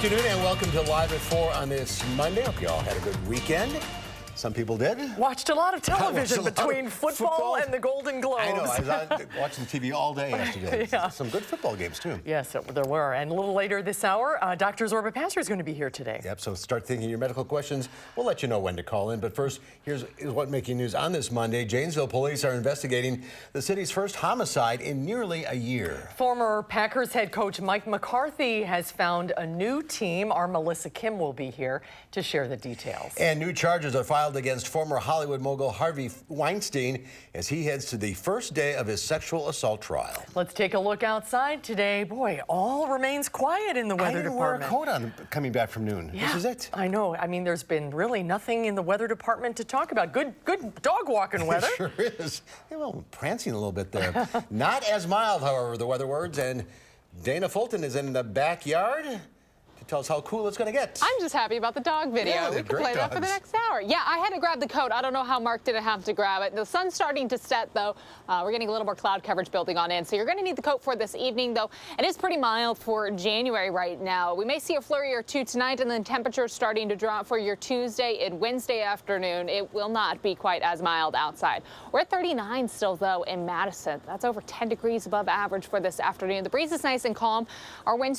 afternoon and welcome to Live at 4 on this Monday. Hope you all had a good weekend. Some people did. Watched a lot of television between football and the Golden Globes. I know. I was watching TV all day yesterday. Yeah. Some good football games, too. Yes, there were. And a little later this hour, Dr. Zorba Passer is going to be here today. Yep, so start thinking your medical questions. We'll let you know when to call in. But first, here's what's making news on this Monday. Janesville police are investigating the city's first homicide in nearly a year. Former Packers head coach Mike McCarthy has found a new team. Our Melissa Kim will be here to share the details. And new charges are filed against former Hollywood mogul Harvey Weinstein as he heads to the first day of his sexual assault trial. Let's take a look outside today. Boy, all remains quiet in the weather department. I didn't wear a coat on coming back from noon. Yeah, this is it. I know. I mean, there's been really nothing in the weather department to talk about. Good dog walking weather. It sure is. Yeah, well, prancing a little bit there. Not as mild, however, the weather words. And Dana Fulton is in the backyard to tell us how cool it's going to get. I'm just happy about the dog video. Yeah, we can play that for the next hour. Yeah, I had to grab the coat. I don't know how Mark didn't have to grab it. The sun's starting to set, though. We're getting a little more cloud coverage building on in, so you're going to need the coat for this evening, though. It is pretty mild for January right now. We may see a flurry or two tonight, and then temperatures starting to drop for your Tuesday and Wednesday afternoon. It will not be quite as mild outside. We're at 39 still, though, in Madison. That's over 10 degrees above average for this afternoon. The breeze is nice and calm. Our wind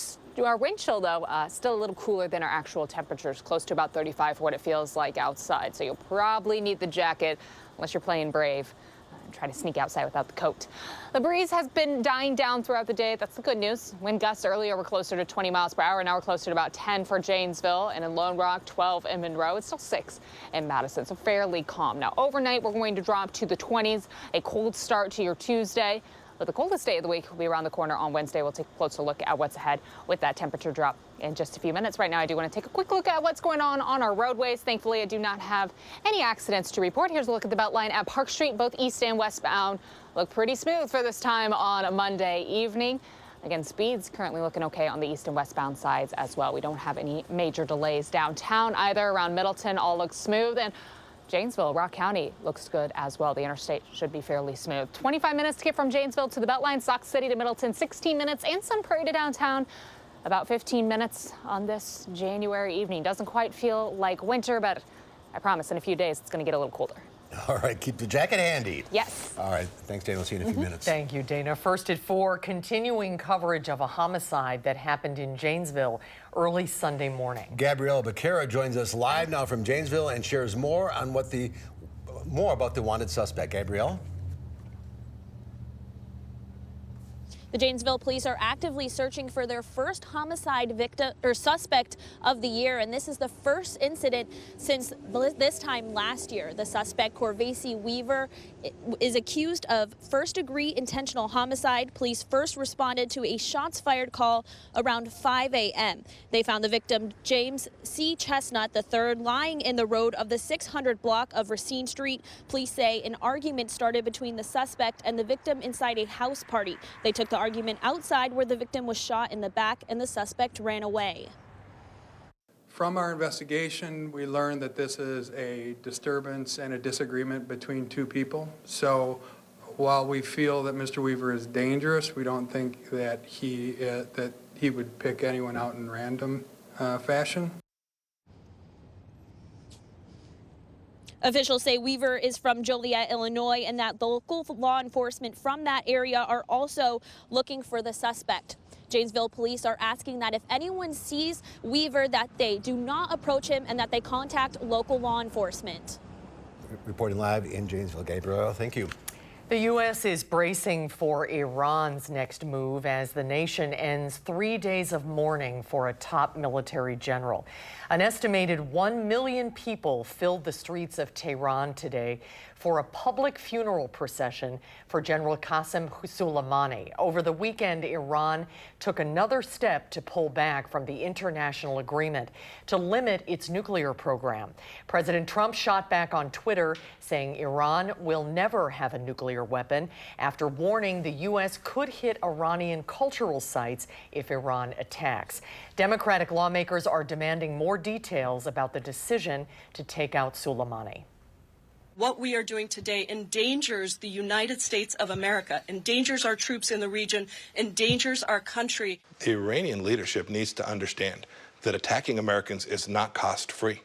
chill, though, still a little cooler than our actual temperatures, close to about 35 for what it feels like outside. So you'll probably need the jacket unless you're playing brave and try to sneak outside without the coat. The breeze has been dying down throughout the day. That's the good news. Wind gusts earlier were closer to 20 miles per hour. Now we're closer to about 10 for Janesville, and in Lone Rock, 12 in Monroe. It's still 6 in Madison, so fairly calm. Now overnight, we're going to drop to the 20s, a cold start to your Tuesday. But the coldest day of the week will be around the corner on Wednesday. We'll take a closer look at what's ahead with that temperature drop in just a few minutes. Right now, I do want to take a quick look at what's going on our roadways. Thankfully, I do not have any accidents to report. Here's a look at the Beltline at Park Street. Both east and westbound look pretty smooth for this time on a Monday evening. Again, speeds currently looking okay on the east and westbound sides as well. We don't have any major delays downtown either. Around Middleton, all looks smooth. And Janesville, Rock County looks good as well. The interstate should be fairly smooth. 25 minutes to get from Janesville to the Beltline, Sauk City to Middleton, 16 minutes, and Sun Prairie to downtown, about 15 minutes on this January evening. Doesn't quite feel like winter, but I promise in a few days it's going to get a little colder. All right, keep the jacket handy. Yes. All right, thanks, Dana. We'll see you in a few minutes. Thank you, Dana. First at 4, continuing coverage of a homicide that happened in Janesville early Sunday morning. Gabrielle Becerra joins us live now from Janesville and shares more about the wanted suspect. Gabrielle? The Janesville police are actively searching for their first homicide victim or suspect of the year, and this is the first incident since this time last year. The suspect, Corvacey Weaver, is accused of first-degree intentional homicide. Police first responded to a shots fired call around 5 a.m. They found the victim, James C. Chestnut III, lying in the road of the 600 block of Racine Street. Police say an argument started between the suspect and the victim inside a house party. They took the argument outside where the victim was shot in the back and the suspect ran away. From our investigation, we learned that this is a disturbance and a disagreement between two people. So while we feel that Mr. Weaver is dangerous, we don't think that he would pick anyone out in random fashion. Officials say Weaver is from Joliet, Illinois, and that the local law enforcement from that area are also looking for the suspect. Janesville police are asking that if anyone sees Weaver, that they do not approach him and that they contact local law enforcement. Reporting live in Janesville, Gabrielle, thank you. The U.S. is bracing for Iran's next move as the nation ends 3 days of mourning for a top military general. An estimated 1 million people filled the streets of Tehran today for a public funeral procession for General Qasem Soleimani. Over the weekend, Iran took another step to pull back from the international agreement to limit its nuclear program. President Trump shot back on Twitter, saying Iran will never have a nuclear weapon, after warning the U.S. could hit Iranian cultural sites if Iran attacks. Democratic lawmakers are demanding more details about the decision to take out Soleimani. What we are doing today endangers the United States of America, endangers our troops in the region, endangers our country. The Iranian leadership needs to understand that attacking Americans is not cost-free.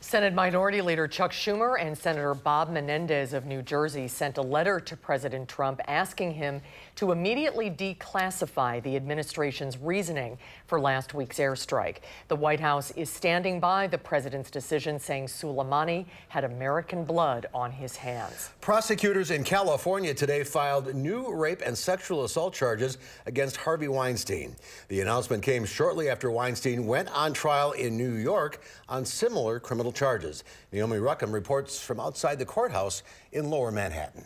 Senate Minority Leader Chuck Schumer and Senator Bob Menendez of New Jersey sent a letter to President Trump asking him to immediately declassify the administration's reasoning for last week's airstrike. The White House is standing by the president's decision, saying Soleimani had American blood on his hands. Prosecutors in California today filed new rape and sexual assault charges against Harvey Weinstein. The announcement came shortly after Weinstein went on trial in New York on similar criminal charges. Naomi Ruckham reports from outside the courthouse in Lower Manhattan.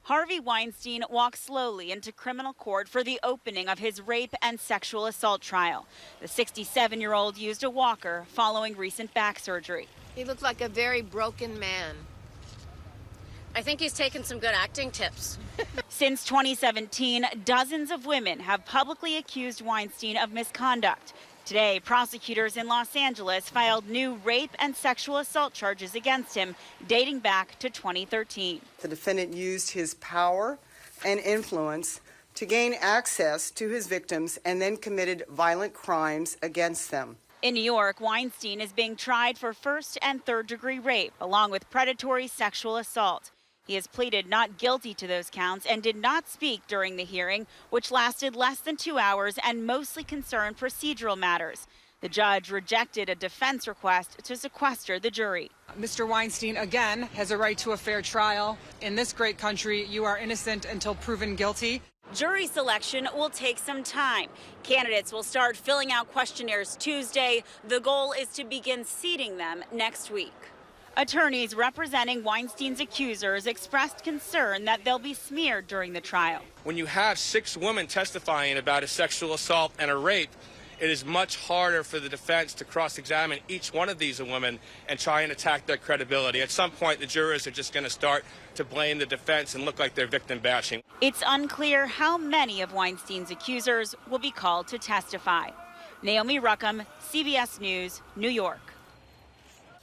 Harvey Weinstein walked slowly into criminal court for the opening of his rape and sexual assault trial. The 67-year-old used a walker following recent back surgery. He looked like a very broken man. I think he's taken some good acting tips. Since 2017, dozens of women have publicly accused Weinstein of misconduct. Today, prosecutors in Los Angeles filed new rape and sexual assault charges against him, dating back to 2013. The defendant used his power and influence to gain access to his victims and then committed violent crimes against them. In New York, Weinstein is being tried for first and third-degree rape, along with predatory sexual assault. He has pleaded not guilty to those counts and did not speak during the hearing, which lasted less than 2 hours and mostly concerned procedural matters. The judge rejected a defense request to sequester the jury. Mr. Weinstein, again, has a right to a fair trial. In this great country, you are innocent until proven guilty. Jury selection will take some time. Candidates will start filling out questionnaires Tuesday. The goal is to begin seating them next week. Attorneys representing Weinstein's accusers expressed concern that they'll be smeared during the trial. When you have 6 women testifying about a sexual assault and a rape, it is much harder for the defense to cross-examine each one of these women and try and attack their credibility. At some point, the jurors are just going to start to blame the defense and look like they're victim bashing. It's unclear how many of Weinstein's accusers will be called to testify. Naomi Ruckham, CBS News, New York.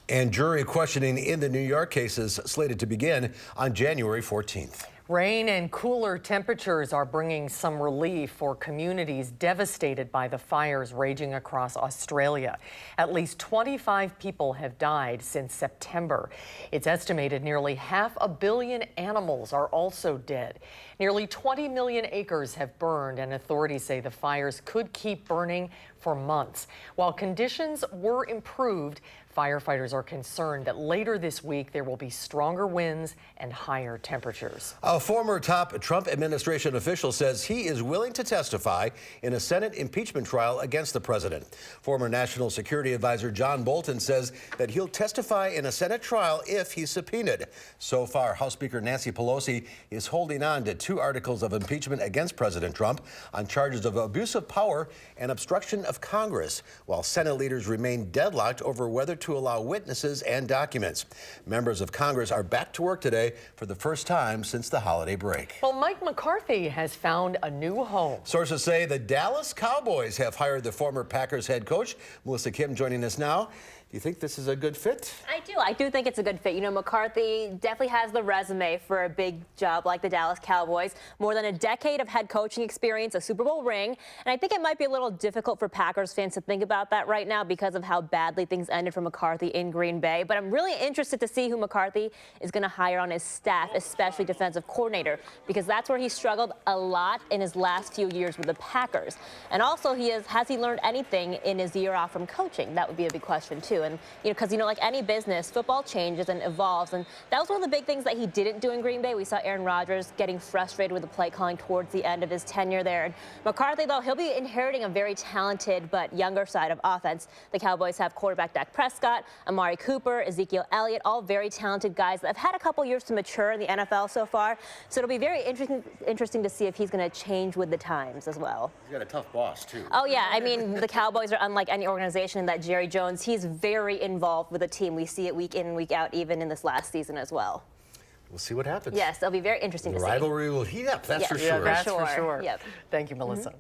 And jury questioning in the New York case is slated to begin on January 14th. Rain and cooler temperatures are bringing some relief for communities devastated by the fires raging across Australia. At least 25 people have died since September. It's estimated nearly 500 million animals are also dead. Nearly 20 million acres have burned, and authorities say the fires could keep burning for months. While conditions were improved, firefighters are concerned that later this week there will be stronger winds and higher temperatures. A former top Trump administration official says he is willing to testify in a Senate impeachment trial against the president. Former National Security Advisor John Bolton says that he'll testify in a Senate trial if he's subpoenaed. So far, House Speaker Nancy Pelosi is holding on to 2 articles of impeachment against President Trump on charges of abuse of power and obstruction of Congress, while Senate leaders remain deadlocked over whether to allow witnesses and documents. Members of Congress are back to work today for the first time since the holiday break. Well, Mike McCarthy has found a new home. Sources say the Dallas Cowboys have hired the former Packers head coach. Melissa Kim joining us now. Do you think this is a good fit? I do think it's a good fit. You know, McCarthy definitely has the resume for a big job like the Dallas Cowboys. More than a decade of head coaching experience, a Super Bowl ring. And I think it might be a little difficult for Packers fans to think about that right now because of how badly things ended for McCarthy in Green Bay. But I'm really interested to see who McCarthy is going to hire on his staff, especially defensive coordinator, because that's where he struggled a lot in his last few years with the Packers. And also, has he learned anything in his year off from coaching? That would be a big question, too. And, because, like any business, football changes and evolves. And that was one of the big things that he didn't do in Green Bay. We saw Aaron Rodgers getting frustrated with the play calling towards the end of his tenure there. And McCarthy, though, he'll be inheriting a very talented but younger side of offense. The Cowboys have quarterback Dak Prescott, Amari Cooper, Ezekiel Elliott, all very talented guys that have had a couple years to mature in the NFL so far. So it'll be very interesting to see if he's going to change with the times as well. He's got a tough boss, too. Oh, yeah. I mean, the Cowboys are unlike any organization in that Jerry Jones, he's very involved with the team. We see it week in and week out, even in this last season as well. We'll see what happens. Yes, it'll be very interesting to see. The rivalry will heat up, that's for sure. Yeah, that's for sure. Yep. Thank you, Melissa.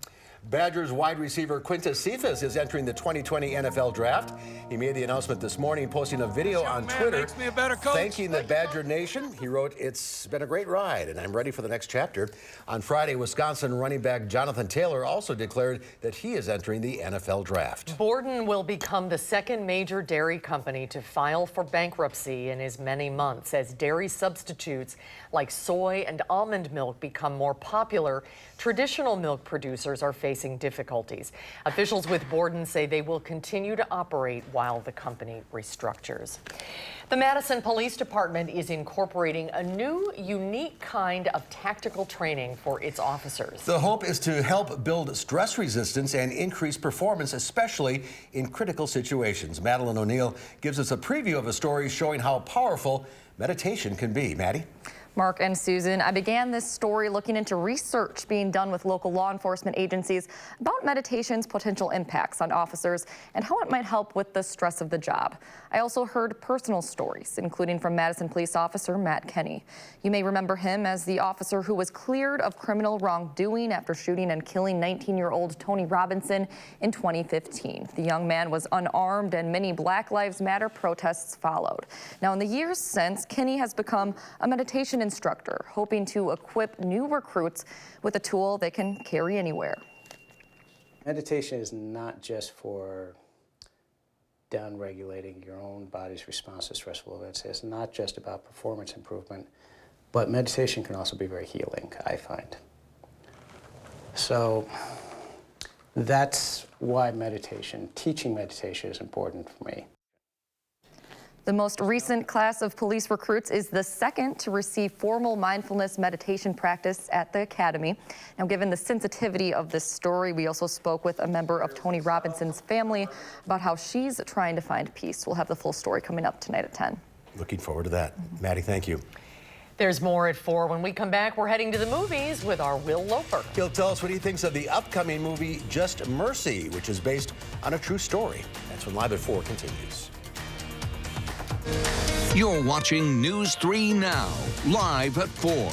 Badgers wide receiver Quintus Cephas is entering the 2020 NFL Draft. He made the announcement this morning, posting a video on Twitter thanking the Badger Nation. He wrote, "It's been a great ride, and I'm ready for the next chapter." On Friday, Wisconsin running back Jonathan Taylor also declared that he is entering the NFL Draft. Borden will become the second major dairy company to file for bankruptcy in as many months as dairy substitutes like soy and almond milk become more popular. Traditional milk producers are facing difficulties. Officials with Borden say they will continue to operate while the company restructures. The Madison Police Department is incorporating a new, unique kind of tactical training for its officers. The hope is to help build stress resistance and increase performance, especially in critical situations. Madeline O'Neill gives us a preview of a story showing how powerful meditation can be. Maddie? Mark and Susan, I began this story looking into research being done with local law enforcement agencies about meditation's potential impacts on officers and how it might help with the stress of the job. I also heard personal stories, including from Madison police officer Matt Kenny. You may remember him as the officer who was cleared of criminal wrongdoing after shooting and killing 19-year-old Tony Robinson in 2015. The young man was unarmed and many Black Lives Matter protests followed. Now, in the years since, Kenny has become a meditation instructor, hoping to equip new recruits with a tool they can carry anywhere. Meditation is not just for down-regulating your own body's response to stressful events. It's not just about performance improvement, but meditation can also be very healing, I find. So that's why teaching meditation is important for me. The most recent class of police recruits is the second to receive formal mindfulness meditation practice at the academy. Now, given the sensitivity of this story, we also spoke with a member of Tony Robinson's family about how she's trying to find peace. We'll have the full story coming up tonight at 10. Looking forward to that. Maddie, thank you. There's more at 4. When we come back, we're heading to the movies with our Will Loper. He'll tell us what he thinks of the upcoming movie Just Mercy, which is based on a true story. That's when Live at 4 continues. You're watching News 3 Now, live at 4.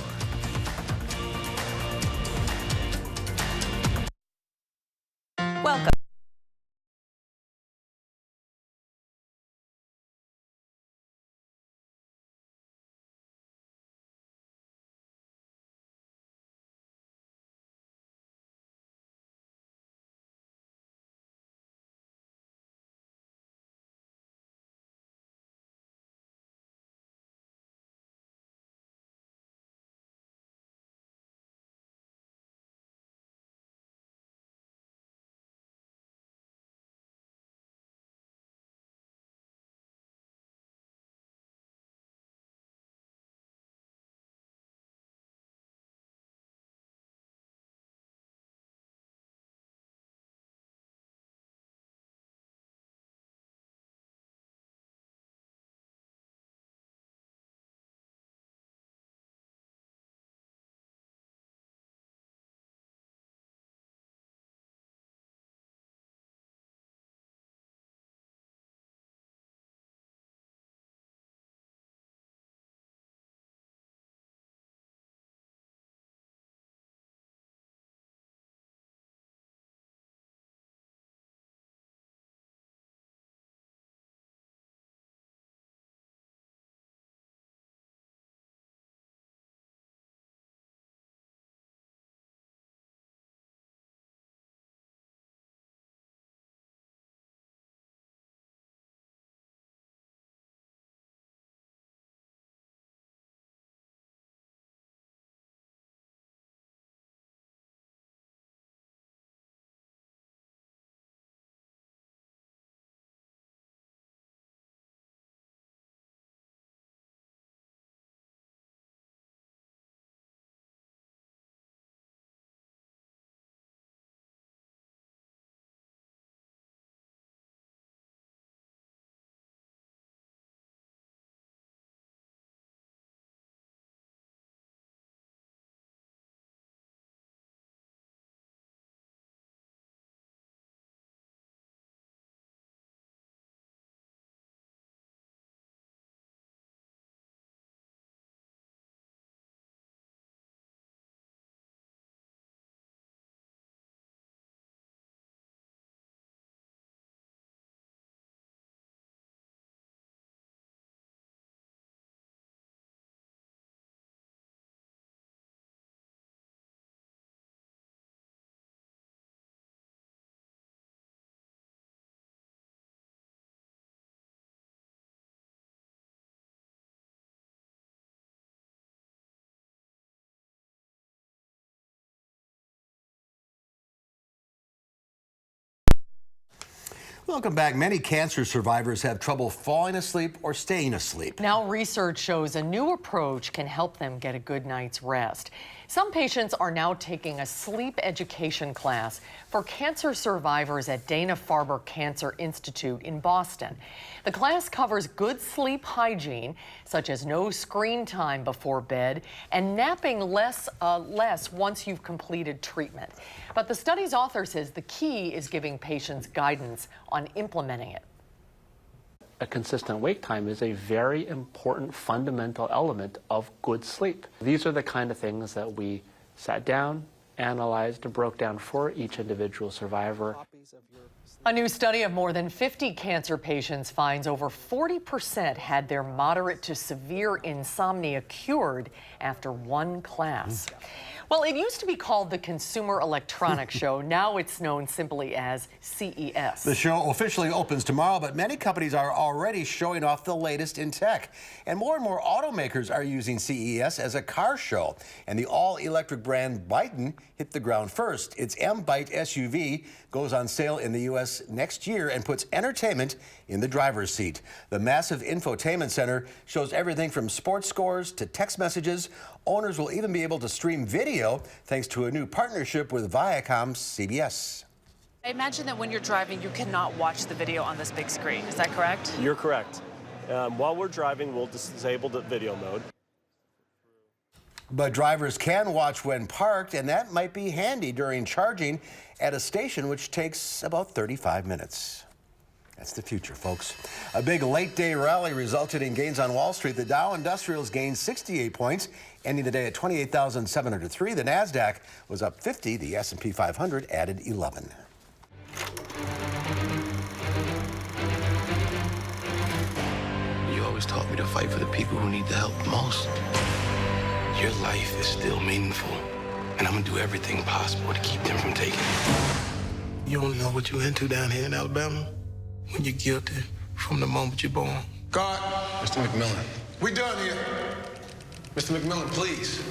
Welcome back. Many cancer survivors have trouble falling asleep or staying asleep. Now research shows a new approach can help them get a good night's rest. Some patients are now taking a sleep education class for cancer survivors at Dana-Farber Cancer Institute in Boston. The class covers good sleep hygiene, such as no screen time before bed and napping less once you've completed treatment. But the study's author says the key is giving patients guidance on implementing it. A consistent wake time is a very important fundamental element of good sleep. These are the kind of things that we sat down, analyzed, and broke down for each individual survivor. A new study of more than 50 cancer patients finds over 40% had their moderate to severe insomnia cured after one class. Well, it used to be called the Consumer Electronics Show. Now it's known simply as CES. The show officially opens tomorrow, but many companies are already showing off the latest in tech. And more automakers are using CES as a car show. And the all-electric brand Byton hit the ground first. Its M-Byte SUV goes on sale in the U.S. next year and puts entertainment in the driver's seat. The massive infotainment center shows everything from sports scores to text messages. Owners will even be able to stream video thanks to a new partnership with Viacom's CBS. I imagine that when you're driving, you cannot watch the video on this big screen. Is that correct? You're correct. While we're driving, we'll disable the video mode. But drivers can watch when parked, and that might be handy during charging at a station, which takes about 35 minutes. That's the future, folks. A big late-day rally resulted in gains on Wall Street. The Dow Industrials gained 68 points, ending the day at 28,703. The NASDAQ was up 50. The S&P 500 added 11. You always taught me to fight for the people who need the help the most. Your life is still meaningful, and I'm gonna do everything possible to keep them from taking it. You don't know what you're into down here in Alabama when you're guilty from the moment you're born. God. Mr. McMillan. We done here. Mr. McMillan, please.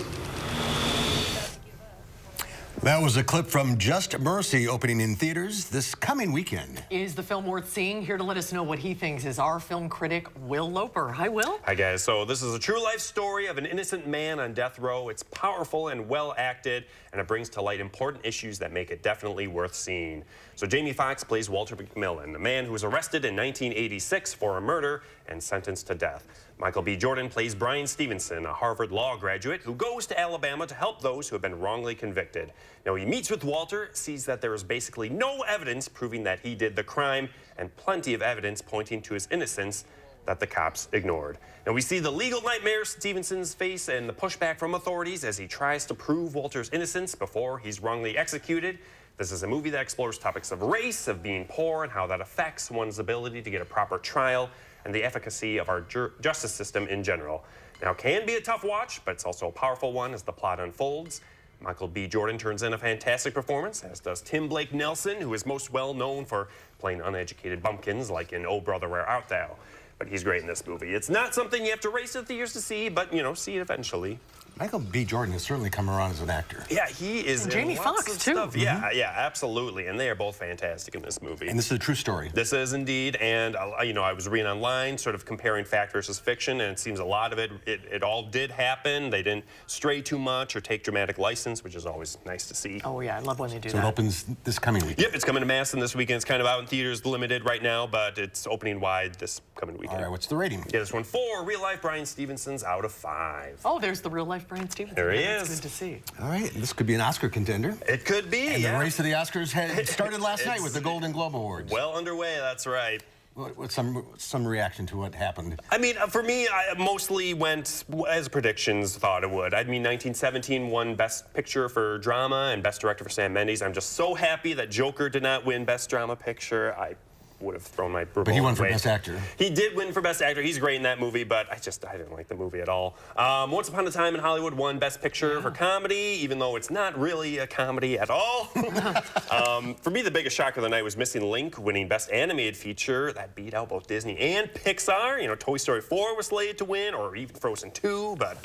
That was a clip from Just Mercy, opening in theaters this coming weekend. Is the film worth seeing? Here to let us know what he thinks is our film critic, Will Loper. Hi, Will. Hi, guys. So this is a true life story of an innocent man on death row. It's powerful and well acted, and it brings to light important issues that make it definitely worth seeing. So Jamie Foxx plays Walter McMillan, a man who was arrested in 1986 for a murder and sentenced to death. Michael B. Jordan plays Brian Stevenson, a Harvard law graduate who goes to Alabama to help those who have been wrongly convicted. Now, he meets with Walter, sees that there is basically no evidence proving that he did the crime, and plenty of evidence pointing to his innocence that the cops ignored. Now, we see the legal nightmares Stevenson's face and the pushback from authorities as he tries to prove Walter's innocence before he's wrongly executed. This is a movie that explores topics of race, of being poor, and how that affects one's ability to get a proper trial, and the efficacy of our justice system in general. Now, it can be a tough watch, but it's also a powerful one as the plot unfolds. Michael B. Jordan turns in a fantastic performance, as does Tim Blake Nelson, who is most well known for playing uneducated bumpkins like in Oh Brother, Where Art Thou? But he's great in this movie. It's not something you have to race to the theaters to see, but, you know, see it eventually. Michael B. Jordan has certainly come around as an actor. Yeah, he is. And Jamie Foxx, too. Stuff. Yeah, yeah, absolutely. And they are both fantastic in this movie. And this is a true story. This is indeed. And, you know, I was reading online, sort of comparing fact versus fiction, and it seems a lot of it all did happen. They didn't stray too much or take dramatic license, which is always nice to see. Oh, yeah, I love when they do that. So it opens this coming weekend. Yep, it's coming to Madison this weekend. It's kind of out in theaters, limited right now, but it's opening wide this coming weekend. All right, what's the rating? Yeah, this one 4 real-life Brian Stevenson's out of 5. Oh, there's the real-life Brian Stevenson. There he That's is. good to see. All right, this could be an Oscar contender. It could be, And yeah. the race to the Oscars had started last night with the Golden Globe Awards. Well underway, that's right. What's some reaction to what happened? I mean, for me, I mostly went as predictions thought it would. I mean, 1917 won Best Picture for Drama and Best Director for Sam Mendes. I'm just so happy that Joker did not win Best Drama Picture. I would have thrown my revolt But he won for away. Best Actor. He did win for Best Actor. He's great in that movie, but I didn't like the movie at all. Once Upon a Time in Hollywood won Best Picture for comedy, even though it's not really a comedy at all. For me, the biggest shock of the night was Missing Link winning Best Animated Feature. That beat out both Disney and Pixar. You know, Toy Story 4 was slated to win, or even Frozen 2, but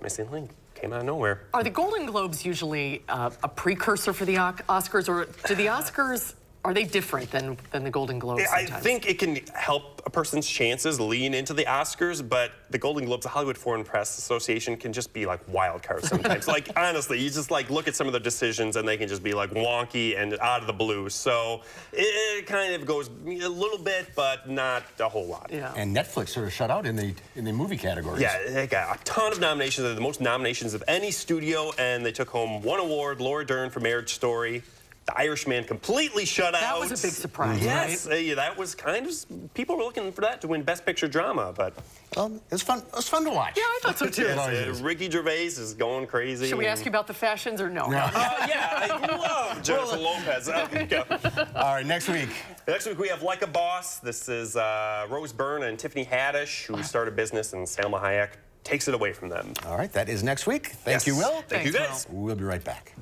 Missing Link came out of nowhere. Are the Golden Globes usually a precursor for the Oscars, or do the Oscars Are they different than the Golden Globes I sometimes? think it can help a person's chances lean into the Oscars, but the Golden Globes, the Hollywood Foreign Press Association, can just be like wild cards sometimes. Like, honestly, you just like look at some of their decisions and they can just be like wonky and out of the blue. So it kind of goes a little bit, but not a whole lot. Yeah. And Netflix sort of shut out in the movie categories. Yeah, they got a ton of nominations. They're the most nominations of any studio, and they took home one award, Laura Dern for Marriage Story. The Irishman completely shut out. That was a big surprise, yes, right? Yeah, that was kind of, people were looking for that to win Best Picture Drama, but... Well, it was fun to watch. Yeah, I thought so too. Ricky Gervais is going crazy. Should we ask you about the fashions or no? No. Yeah, I love Jennifer Lopez. All right, next week. Next week we have Like a Boss. This is Rose Byrne and Tiffany Haddish, who started a business, and Salma Hayek takes it away from them. All right, that is next week. Thank you, Will. Thank you, guys. We'll be right back.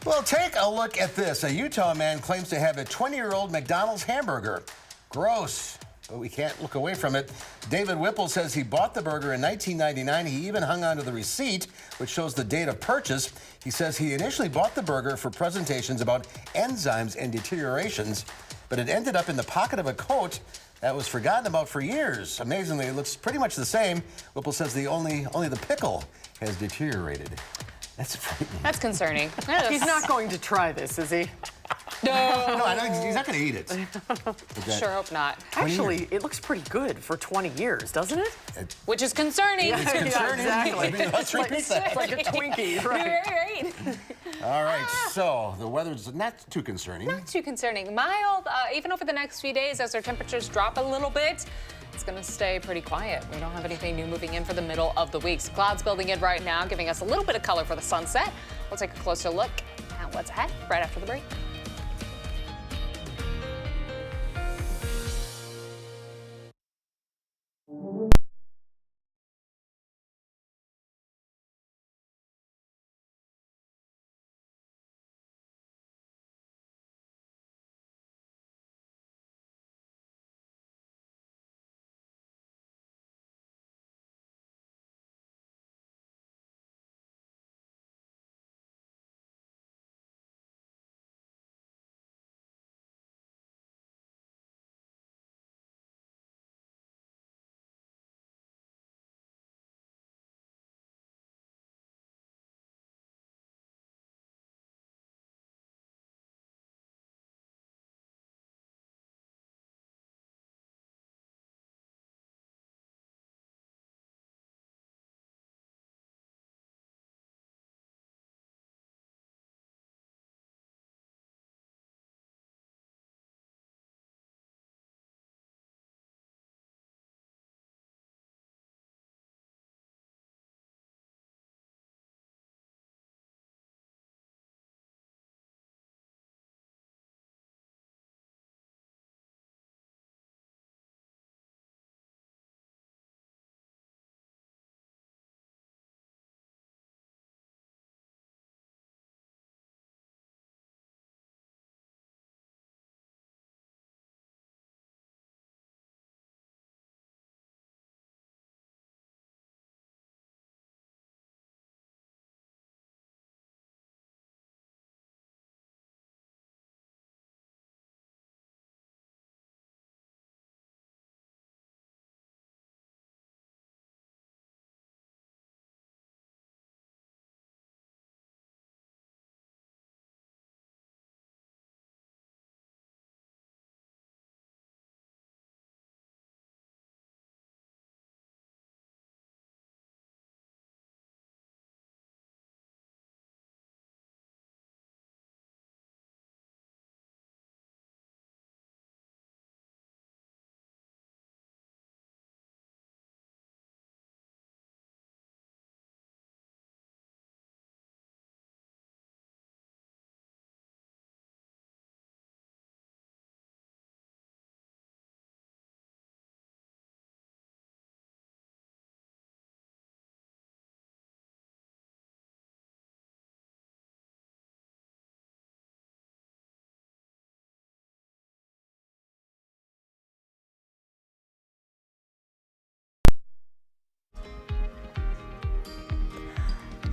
Well, take a look at this. A Utah man claims to have a 20-year-old McDonald's hamburger. Gross, but we can't look away from it. David Whipple says he bought the burger in 1999. He even hung on to the receipt, which shows the date of purchase. He says he initially bought the burger for presentations about enzymes and deteriorations, but it ended up in the pocket of a coat that was forgotten about for years. Amazingly, it looks pretty much the same. Whipple says only the pickle has deteriorated. That's frightening. That's concerning. He's not going to try this, is he? No. No, I don't, he's not going to eat it. Sure hope not. Actually, it looks pretty good for 20 years, doesn't it? Which is concerning. Yeah, It's concerning. Yeah, exactly. I mean, let's repeat that. It's like a Twinkie, right? Right. All right, so the weather's not too concerning. Not too concerning. Mild, even over the next few days as our temperatures drop a little bit. It's going to stay pretty quiet. We don't have anything new moving in for the middle of the week. So clouds building in right now, giving us a little bit of color for the sunset. We'll take a closer look what's ahead right after the break.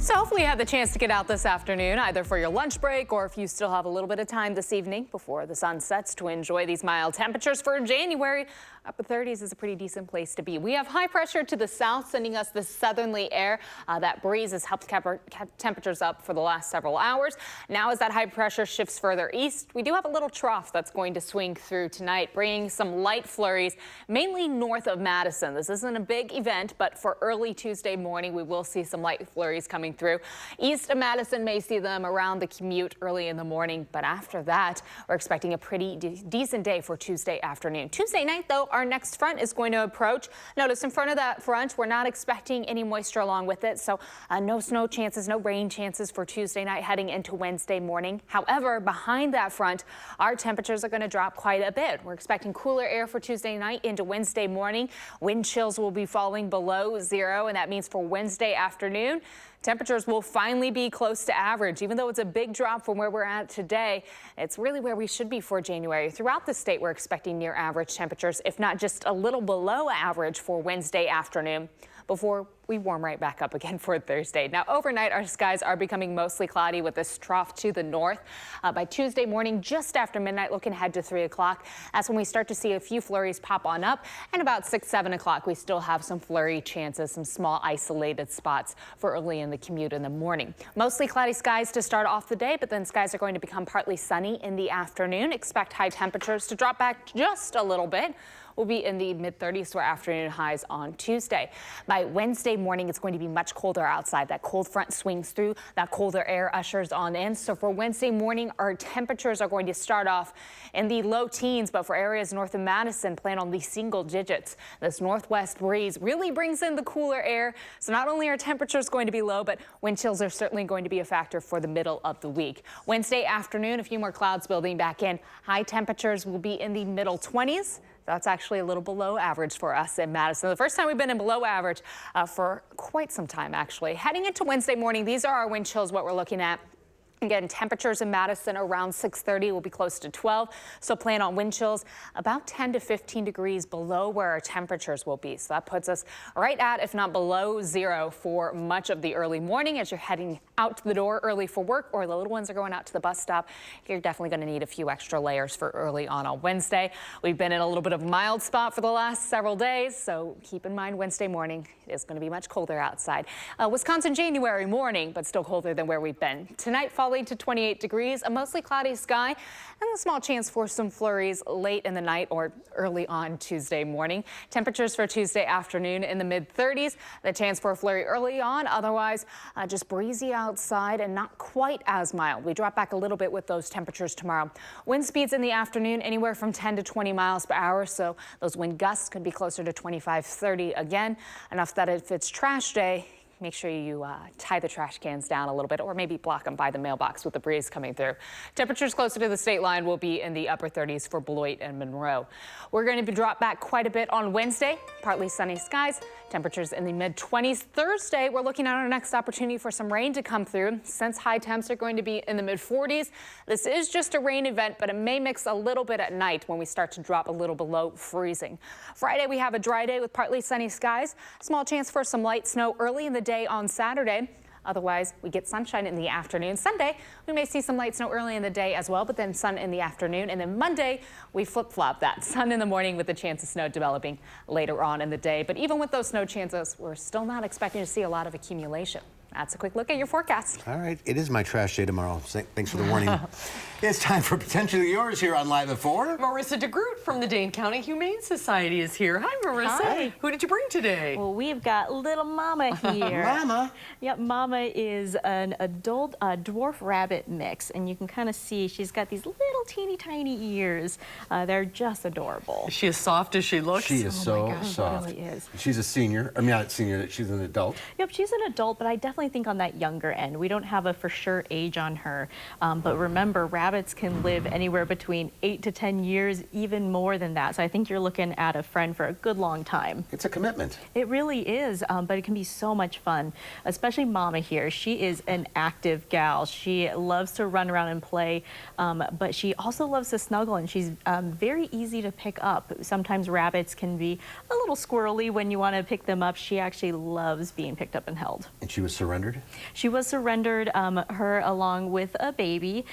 So hopefully you have the chance to get out this afternoon, either for your lunch break or if you still have a little bit of time this evening before the sun sets to enjoy these mild temperatures for January. Upper 30s is a pretty decent place to be. We have high pressure to the south, sending us this southerly air. That breeze has helped keep temperatures up for the last several hours. Now as that high pressure shifts further east, we do have a little trough that's going to swing through tonight, bringing some light flurries, mainly north of Madison. This isn't a big event, but for early Tuesday morning, we will see some light flurries coming through. East of Madison may see them around the commute early in the morning, but after that, we're expecting a pretty decent day for Tuesday afternoon. Tuesday night, though, our next front is going to approach. Notice in front of that front, we're not expecting any moisture along with it, so no snow chances, no rain chances for Tuesday night heading into Wednesday morning. However, behind that front, our temperatures are going to drop quite a bit. We're expecting cooler air for Tuesday night into Wednesday morning. Wind chills will be falling below zero, and that means for Wednesday afternoon, temperatures will finally be close to average. Even though it's a big drop from where we're at today, it's really where we should be for January. Throughout the state, we're expecting near average temperatures, if not just a little below average for Wednesday afternoon, before we warm right back up again for Thursday. Now, overnight, our skies are becoming mostly cloudy with this trough to the north. By Tuesday morning, just after midnight, looking ahead to 3 o'clock, that's when we start to see a few flurries pop on up. And about 6, 7 o'clock, we still have some flurry chances, some small isolated spots for early in the commute in the morning. Mostly cloudy skies to start off the day, but then skies are going to become partly sunny in the afternoon. Expect high temperatures to drop back just a little bit. will be in the mid-30s to our afternoon highs on Tuesday. By Wednesday morning, it's going to be much colder outside. That cold front swings through, that colder air ushers on in. So for Wednesday morning, our temperatures are going to start off in the low teens, but for areas north of Madison, plan on the single digits. This northwest breeze really brings in the cooler air. So not only are temperatures going to be low, but wind chills are certainly going to be a factor for the middle of the week. Wednesday afternoon, a few more clouds building back in. High temperatures will be in the middle 20s. That's actually a little below average for us in Madison. The first time we've been in below average for quite some time, actually. Heading into Wednesday morning, these are our wind chills, what we're looking at. Again, temperatures in Madison around 6:30 will be close to 12. So plan on wind chills about 10 to 15 degrees below where our temperatures will be. So that puts us right at, if not below zero for much of the early morning as you're heading out to the door early for work, or the little ones are going out to the bus stop. You're definitely going to need a few extra layers for early on Wednesday. We've been in a little bit of a mild spot for the last several days. So keep in mind Wednesday morning is going to be much colder outside. Wisconsin January morning, but still colder than where we've been. Tonight, falling to 28 degrees, a mostly cloudy sky, and a small chance for some flurries late in the night or early on Tuesday morning. Temperatures for Tuesday afternoon in the mid-30s. The chance for a flurry early on. Otherwise, just breezy outside and not quite as mild. We drop back a little bit with those temperatures tomorrow. Wind speeds in the afternoon anywhere from 10 to 20 miles per hour. So those wind gusts could be closer to 25, 30 again. Enough that if it's trash day, make sure you tie the trash cans down a little bit, or maybe block them by the mailbox with the breeze coming through. Temperatures closer to the state line will be in the upper 30s for Beloit and Monroe. We're going to drop back quite a bit on Wednesday. Partly sunny skies. Temperatures in the mid-20s. Thursday, we're looking at our next opportunity for some rain to come through. Since high temps are going to be in the mid-40s, this is just a rain event, but it may mix a little bit at night when we start to drop a little below freezing. Friday, we have a dry day with partly sunny skies. Small chance for some light snow early in the day on Saturday. Otherwise, we get sunshine in the afternoon. Sunday, we may see some light snow early in the day as well, but then sun in the afternoon. And then Monday, we flip-flop that. Sun in the morning with the chance of snow developing later on in the day. But even with those snow chances, we're still not expecting to see a lot of accumulation. That's a quick look at your forecast. All right. It is my trash day tomorrow. Thanks for the warning. It's time for Potentially Yours here on Live at 4. Marissa DeGroot from the Dane County Humane Society is here. Hi, Marissa. Hi. Who did you bring today? Well, we've got little Mama here. Mama? Yep, Mama is an adult dwarf rabbit mix, and you can kind of see she's got these little teeny tiny ears. They're just adorable. Is she as soft as she looks? She is so gosh, soft. She really is. She's a senior. I mean, not senior, she's an adult. Yep, she's an adult, but I definitely think on that younger end. We don't have a for sure age on her. But remember, rabbits can live anywhere between 8 to 10 years, even more than that. So I think you're looking at a friend for a good long time. It's a commitment. It really is, but it can be so much fun, especially Mama here. She is an active gal. She loves to run around and play, but she also loves to snuggle, and she's very easy to pick up. Sometimes rabbits can be a little squirrely when you want to pick them up. She actually loves being picked up and held. And she was surrendered? She was surrendered, her along with a baby.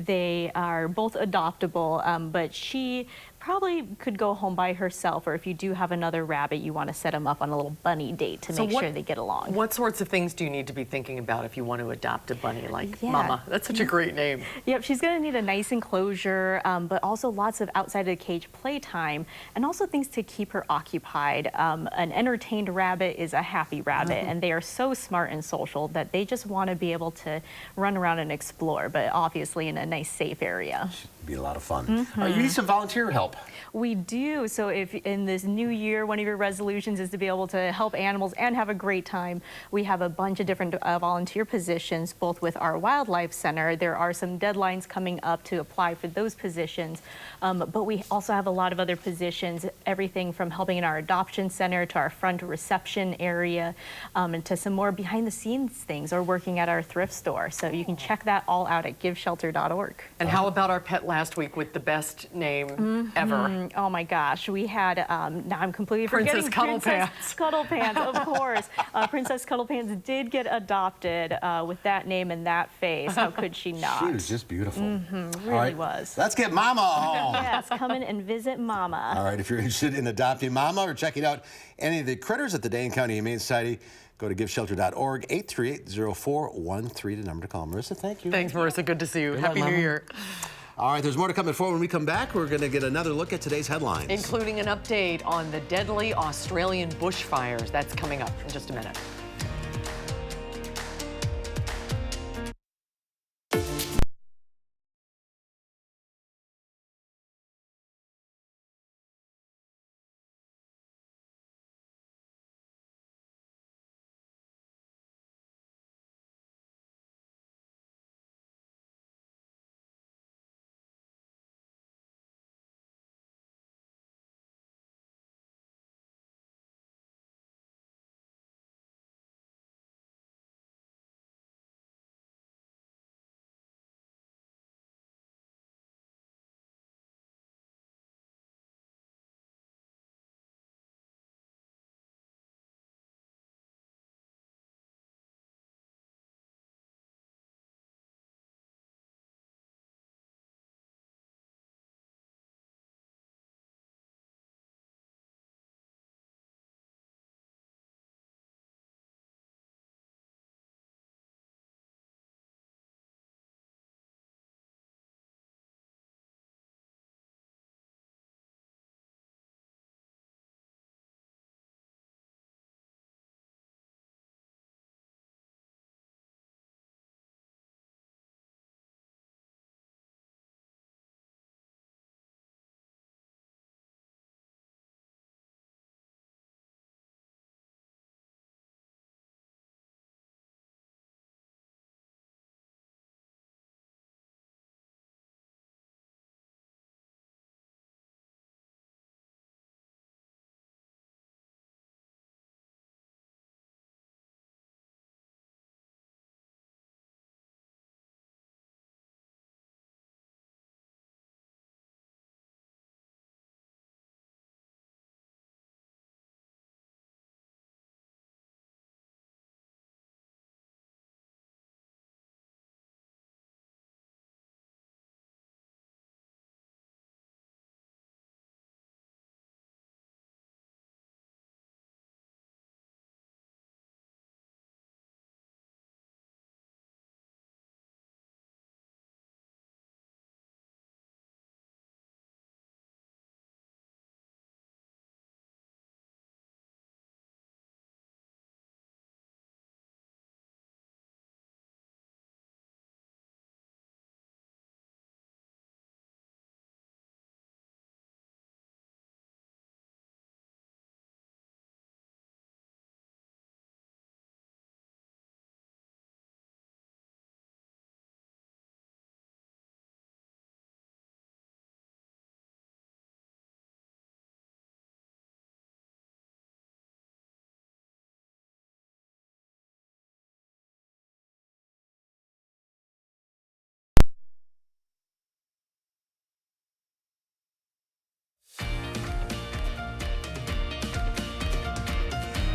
They are both adoptable, but she probably could go home by herself, or if you do have another rabbit, you want to set them up on a little bunny date to make sure they get along. What sorts of things do you need to be thinking about if you want to adopt a bunny like Yeah. Mama? That's such a great name. Yep, she's going to need a nice enclosure, but also lots of outside of the cage playtime, and also things to keep her occupied. An entertained rabbit is a happy rabbit, and they are so smart and social that they just want to be able to run around and explore, but obviously in a nice, safe area. Should be a lot of fun. You need some volunteer help. We do. So if in this new year, one of your resolutions is to be able to help animals and have a great time, we have a bunch of different volunteer positions, both with our wildlife center. There are some deadlines coming up to apply for those positions, but we also have a lot of other positions, everything from helping in our adoption center to our front reception area, and to some more behind the scenes things, or working at our thrift store. So you can check that all out at giveshelter.org. And how about our pet last week with the best name ever? Oh my gosh, we had, now I'm completely Princess forgetting. Cuddlepants. Cuddlepants, of course. Princess Cuddlepants did get adopted with that name and that face. How could she not? She was just beautiful. Really was. Let's get Mama home. Yes, come in and visit Mama. All right, if you're interested in adopting Mama or checking out any of the critters at the Dane County Humane Society, go to giveshelter.org, 838-0413, the number to call. Marissa, thank you. Thanks, Marissa. Good to see you. Good Happy night, New Mama. Year. All right, there's more to come at 4. When we come back, we're going to get another look at today's headlines. Including an update on the deadly Australian bushfires. That's coming up in just a minute.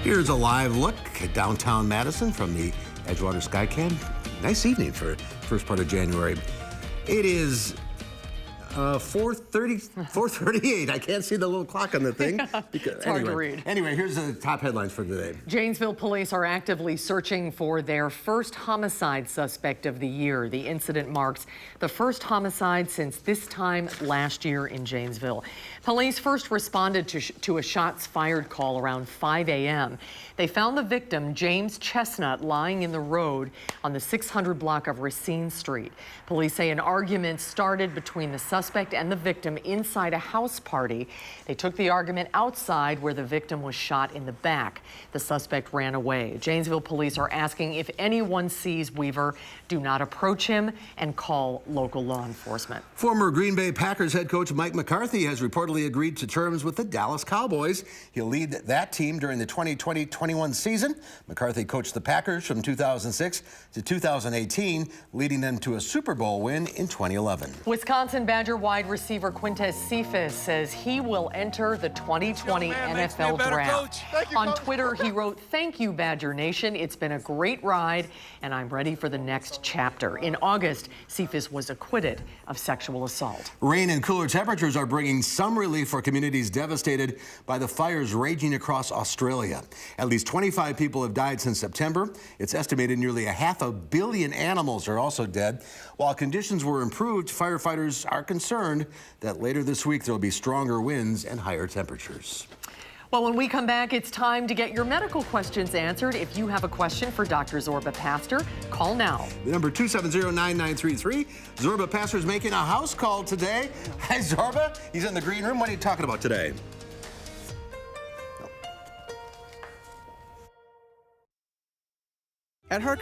Here's a live look at downtown Madison from the Edgewater Skycam. Nice evening for first part of January. It is 4:38. I can't see the little clock on the thing. It's hard to read. Anyway, here's the top headlines for today. Janesville police are actively searching for their first homicide suspect of the year. The incident marks the first homicide since this time last year in Janesville. Police first responded to a shots fired call around 5 a.m. They found the victim, James Chestnut, lying in the road on the 600 block of Racine Street. Police say an argument started between the suspect and the victim inside a house party. They took the argument outside where the victim was shot in the back. The suspect ran away. Janesville police are asking if anyone sees Weaver, do not approach him and call local law enforcement. Former Green Bay Packers head coach Mike McCarthy has reportedly agreed to terms with the Dallas Cowboys. He'll lead that team during the 2020-21 season. McCarthy coached the Packers from 2006 to 2018, leading them to a Super Bowl win in 2011. Wisconsin Badger Badger wide receiver Quintez Cephas says he will enter the 2020 NFL Draft. On Twitter, he wrote, "Thank you, Badger Nation. It's been a great ride, and I'm ready for the next chapter." In August, Cephas was acquitted of sexual assault. Rain and cooler temperatures are bringing some relief for communities devastated by the fires raging across Australia. At least 25 people have died since September. It's estimated nearly 500 million animals are also dead. While conditions were improved, firefighters are concerned that later this week there will be stronger winds and higher temperatures. Well, when we come back, it's time to get your medical questions answered. If you have a question for Dr. Zorba Pastor, call now. The number 270-9933. Zorba Pastor's making a house call today. Hi, Zorba. He's in the green room. What are you talking about today? At her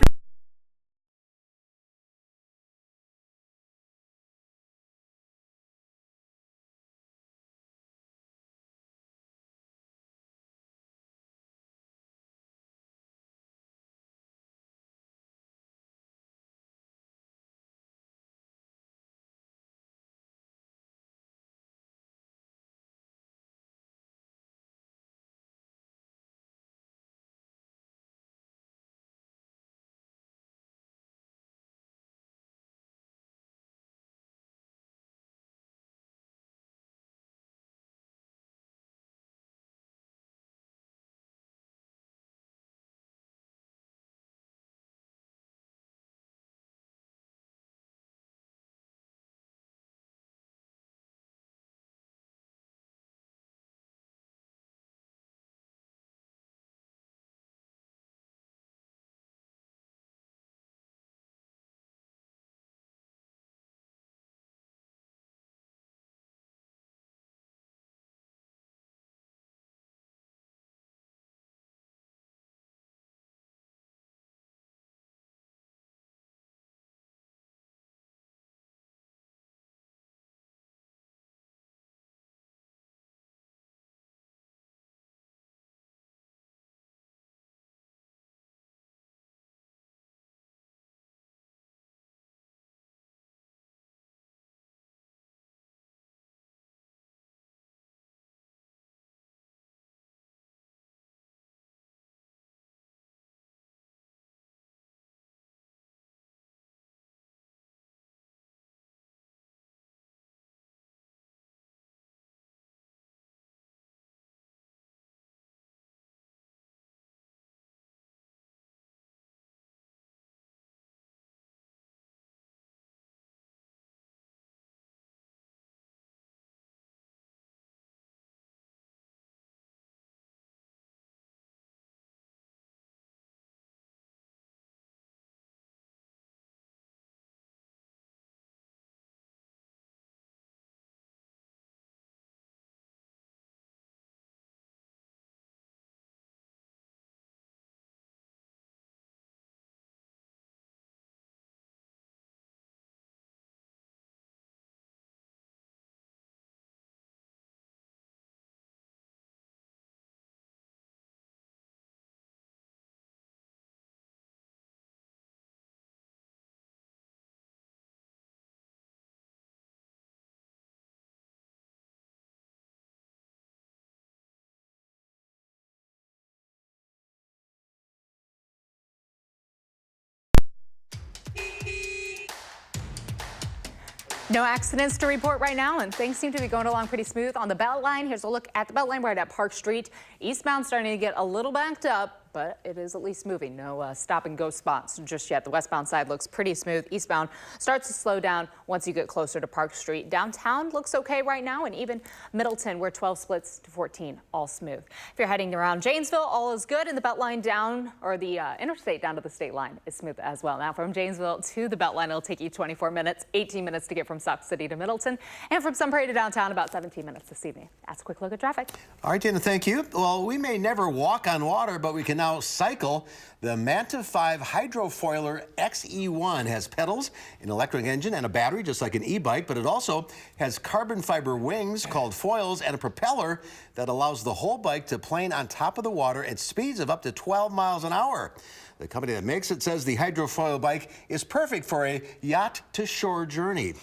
No accidents to report right now, and things seem to be going along pretty smooth on the Beltline. Here's a look at the Beltline right at Park Street. Eastbound starting to get a little backed up, but it is at least moving. No stop and go spots just yet. The westbound side looks pretty smooth. Eastbound starts to slow down once you get closer to Park Street. Downtown looks okay right now, and even Middleton, where 12 splits to 14, all smooth. If you're heading around Janesville, all is good, and the Beltline down, or the interstate down to the state line is smooth as well. Now from Janesville to the Beltline, it'll take you 24 minutes, 18 minutes to get from Stock City to Middleton, and from Sun Prairie to downtown, about 17 minutes this evening. That's a quick look at traffic. All right, Dana, thank you. Well, we may never walk on water, but we can now now cycle. The Manta 5 Hydrofoiler XE1 has pedals, an electric engine, and a battery, just like an e-bike, but it also has carbon fiber wings called foils and a propeller that allows the whole bike to plane on top of the water at speeds of up to 12 miles an hour. The company that makes it says the hydrofoil bike is perfect for a yacht-to-shore journey.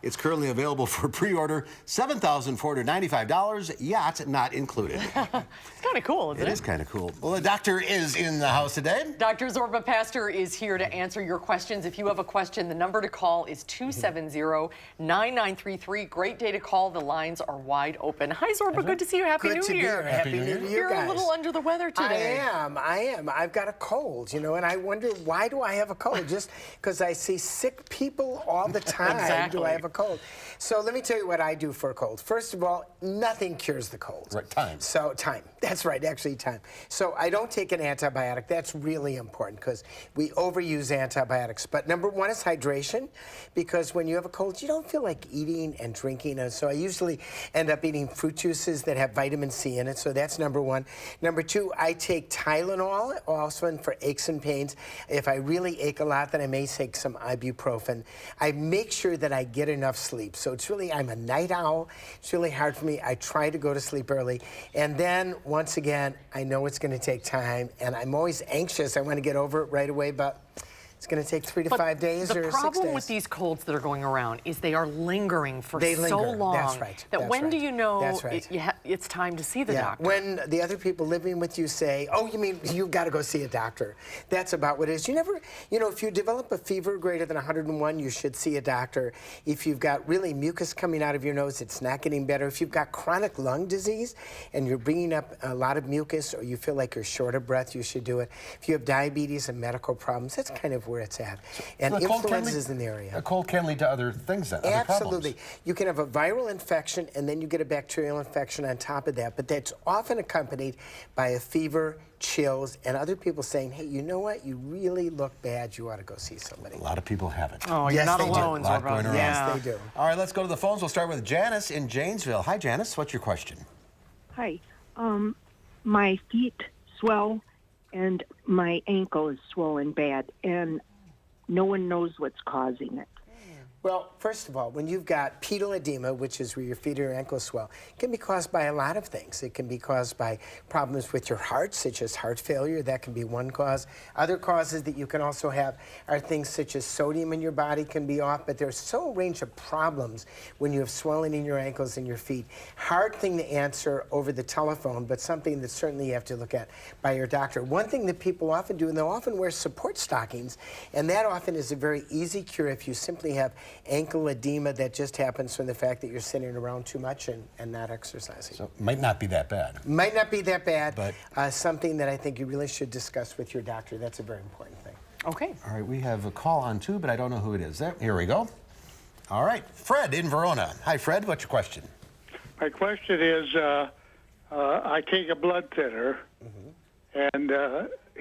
It's currently available for pre-order, $7,495, yacht not included. It's kind of cool, isn't it? It is kind of cool. Well, the doctor is in the house today. Dr. Zorba Pastor is here to answer your questions. If you have a question, the number to call is 270-9933. Great day to call. The lines are wide open. Hi, Zorba. Good to see you. Happy New Year. Happy New Year, You're guys. a little under the weather today. I am. I've got a cold, you know, and I wonder, why do I have a cold? Just because I see sick people all the time, Exactly. do I have a cold? So let me tell you what I do for a cold. First of all, nothing cures the cold. Right, time. So time. That's right, actually time. So I don't take an antibiotic. That's really important because we overuse antibiotics. But number one is hydration, because when you have a cold, you don't feel like eating and drinking. And so I usually end up eating fruit juices that have vitamin C in it. So that's number one. Number two, I take Tylenol, also for aches and pains. If I really ache a lot, then I may take some ibuprofen. I make sure that I get enough sleep. So it's really, I'm a night owl. It's really hard for me. I try to go to sleep early. And then, once again, I know it's going to take time, and I'm always anxious. I want to get over it right away, but it's going to take 3 to 5 days or 6 days. The problem with these colds that are going around is they are lingering for They so linger. long. That's right. That That's when right. do you know That's right. it's time to see the doctor? When the other people living with you say, oh, you mean you've got to go see a doctor. That's about what it is. You never, you know, if you develop a fever greater than 101, you should see a doctor. If you've got really mucus coming out of your nose, it's not getting better. If you've got chronic lung disease and you're bringing up a lot of mucus, or you feel like you're short of breath, you should do it. If you have diabetes and medical problems, that's kind of where it's at. And So influenza is in the area. A cold can lead to other things then, other Absolutely. problems. You can have a viral infection, and then you get a bacterial infection on top of that, but that's often accompanied by a fever, chills, and other people saying, hey, you know what? You really look bad. You ought to go see somebody. A lot of people have it. Oh, you're not alone, A lot going around. Yes, they do. All right, let's go to the phones. We'll start with Janice in Janesville. Hi, Janice. What's your question? Hi. My feet swell and my ankle is swollen bad, and no one knows what's causing it. Well, first of all, when you've got pedal edema, which is where your feet or ankles swell, it can be caused by a lot of things. It can be caused by problems with your heart, such as heart failure. That can be one cause. Other causes that you can also have are things such as sodium in your body can be off, but there's so a range of problems when you have swelling in your ankles and your feet. Hard thing to answer over the telephone, but something that certainly you have to look at by your doctor. One thing that people often do, and they'll often wear support stockings, and that often is a very easy cure if you simply have ankle edema that just happens from the fact that you're sitting around too much and not exercising. So it might not be that bad. Might not be that bad, but something that I think you really should discuss with your doctor. That's a very important thing. Okay. All right, we have a call on too, but I don't know who it is. Here we go. All right, Fred in Verona. Hi, Fred. What's your question? My question is, I take a blood thinner, and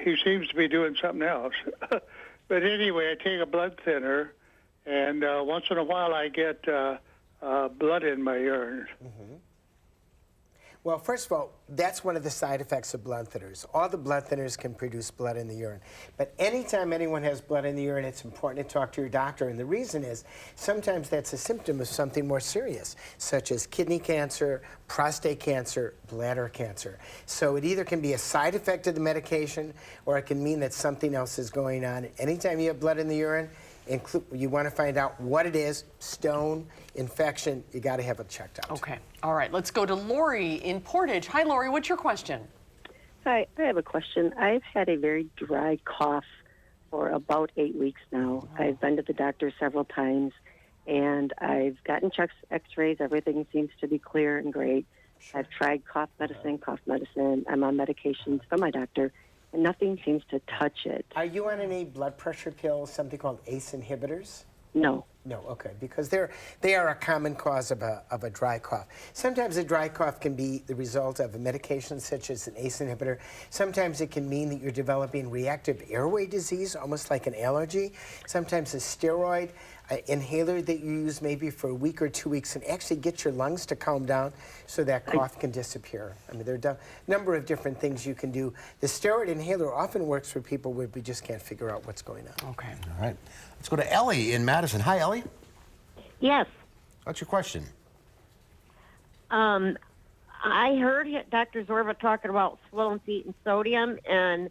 he seems to be doing something else. But anyway, I take a blood thinner, and once in a while I get blood in my urine. Well, first of all, that's one of the side effects of blood thinners. All the blood thinners can produce blood in the urine. But anytime anyone has blood in the urine, it's important to talk to your doctor. And the reason is sometimes that's a symptom of something more serious, such as kidney cancer, prostate cancer, bladder cancer. So it either can be a side effect of the medication, or it can mean that something else is going on. Anytime you have blood in the urine, you want to find out what it is, stone, infection, you got to have it checked out. Okay. All right. Let's go to Lori in Portage. Hi, Lori. What's your question? Hi. I have a question. I've had a very dry cough for about 8 weeks now. I've been to the doctor several times, and I've gotten checks, x-rays. Everything seems to be clear and great. I've tried cough medicine. I'm on medications from my doctor, and nothing seems to touch it. Are you on any blood pressure pills, something called ACE inhibitors? No. No, okay, because they are a common cause of a dry cough. Sometimes a dry cough can be the result of a medication such as an ACE inhibitor. Sometimes it can mean that you're developing reactive airway disease, almost like an allergy. Sometimes a steroid. inhaler that you use maybe for a week or 2 weeks and actually get your lungs to calm down so that cough can disappear. I mean, there are a number of different things you can do. The steroid inhaler often works for people where we just can't figure out what's going on. Okay. All right. Let's go to Ellie in Madison. Hi, Ellie. Yes. What's your question? I heard Dr. Zorba talking about swollen feet and sodium, and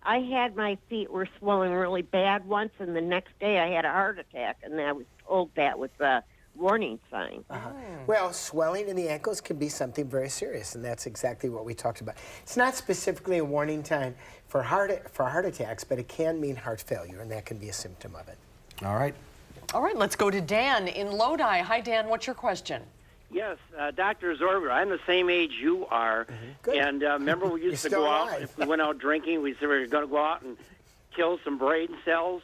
I had my feet were swollen really bad once, and the next day I had a heart attack, and I was told that was a warning sign. Well, swelling in the ankles can be something very serious, and that's exactly what we talked about. It's not specifically a warning sign for heart attacks, but it can mean heart failure, and that can be a symptom of it. All right. All right, let's go to Dan in Lodi. Hi, Dan. What's your question? Yes, Dr. Zorba, I'm the same age you are. And remember we used to go out, if we went out drinking, we said we were going to go out and kill some brain cells.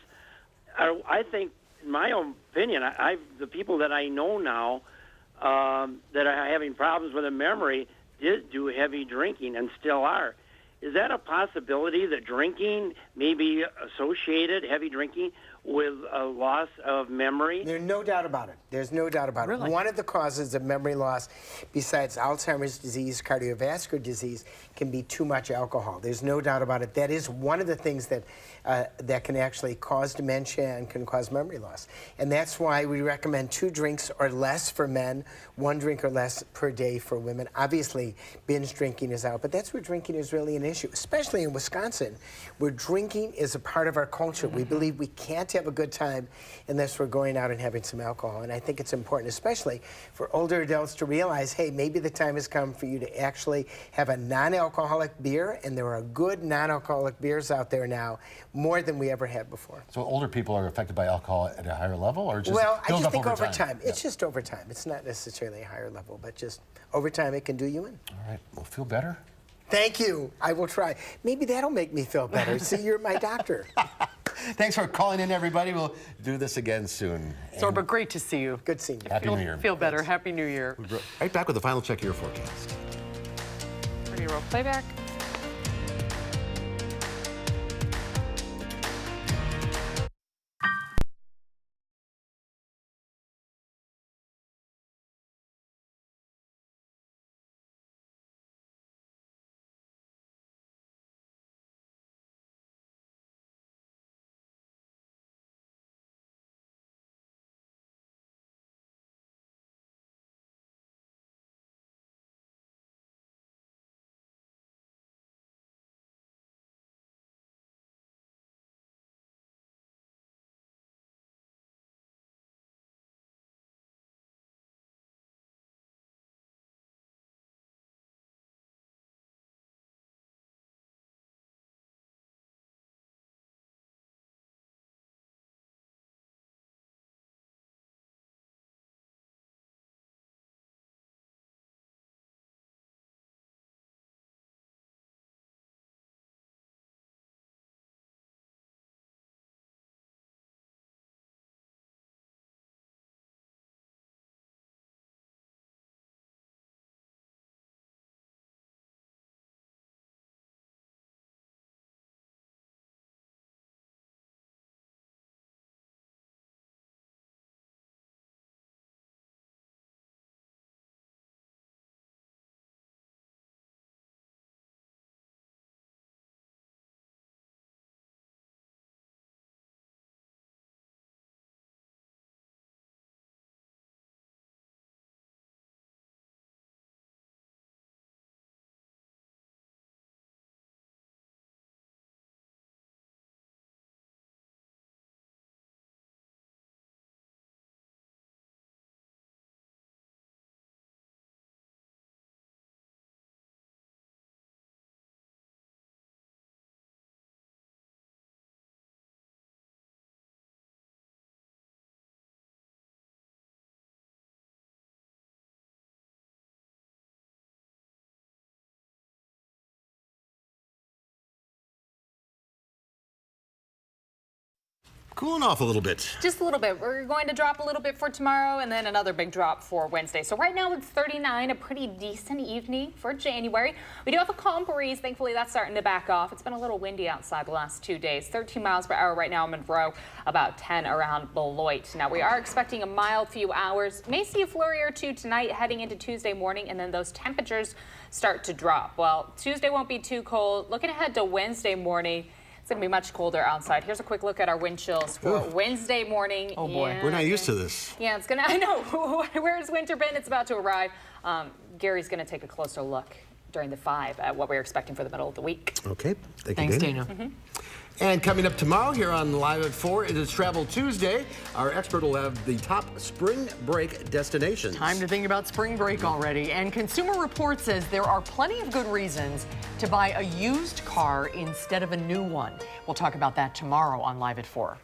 I think, in my own opinion, the people that I know now that are having problems with their memory did do heavy drinking and still are. Is that a possibility that drinking may be associated, heavy drinking, with a loss of memory? There's no doubt about it. There's no doubt about it. One of the causes of memory loss, besides Alzheimer's disease, cardiovascular disease, can be too much alcohol. There's no doubt about it. That is one of the things that that can actually cause dementia and can cause memory loss. And that's why we recommend 2 drinks or less for men, 1 drink or less per day for women. Obviously, binge drinking is out, but that's where drinking is really an issue, especially in Wisconsin, where drinking is a part of our culture. We believe we can't have a good time unless we're going out and having some alcohol. And I think it's important, especially for older adults, to realize, hey, maybe the time has come for you to actually have a non-alcoholic beer, and there are good non-alcoholic beers out there now, more than we ever had before. So older people are affected by alcohol at a higher level, or just well, I builds just up think over over time. It's just over time. It's not necessarily a higher level, but just over time it can do you in. All right. Well, feel better? Thank you. I will try. Maybe that'll make me feel better. See, you're my doctor. Thanks for calling in, everybody. We'll do this again soon. Zorba, great to see you. Good seeing you. Happy New Year. Feel better. Happy New Year. We'll be right back with the final check of your forecast. Ready to roll playback? cooling off a little bit. Just a little bit. We're going to drop a little bit for tomorrow and then another big drop for Wednesday. So right now it's 39, a pretty decent evening for January. We do have a calm breeze. Thankfully, that's starting to back off. It's been a little windy outside the last 2 days. 13 miles per hour right now in Monroe, about 10 around Beloit. Now, we are expecting a mild few hours. May see a flurry or two tonight heading into Tuesday morning, and then those temperatures start to drop. Well, Tuesday won't be too cold. Looking ahead to Wednesday morning, it's going to be much colder outside. Here's a quick look at our wind chills for Wednesday morning. Oh boy, we're not used to this. Yeah, it's gonna. I know. Where's winter been? It's about to arrive. Gary's going to take a closer look during the 5 at what we're expecting for the middle of the week. Okay, thanks, Dana. And coming up tomorrow here on Live at 4, it is Travel Tuesday. Our expert will have the top spring break destinations. Time to think about spring break already. And Consumer Report says there are plenty of good reasons to buy a used car instead of a new one. We'll talk about that tomorrow on Live at 4.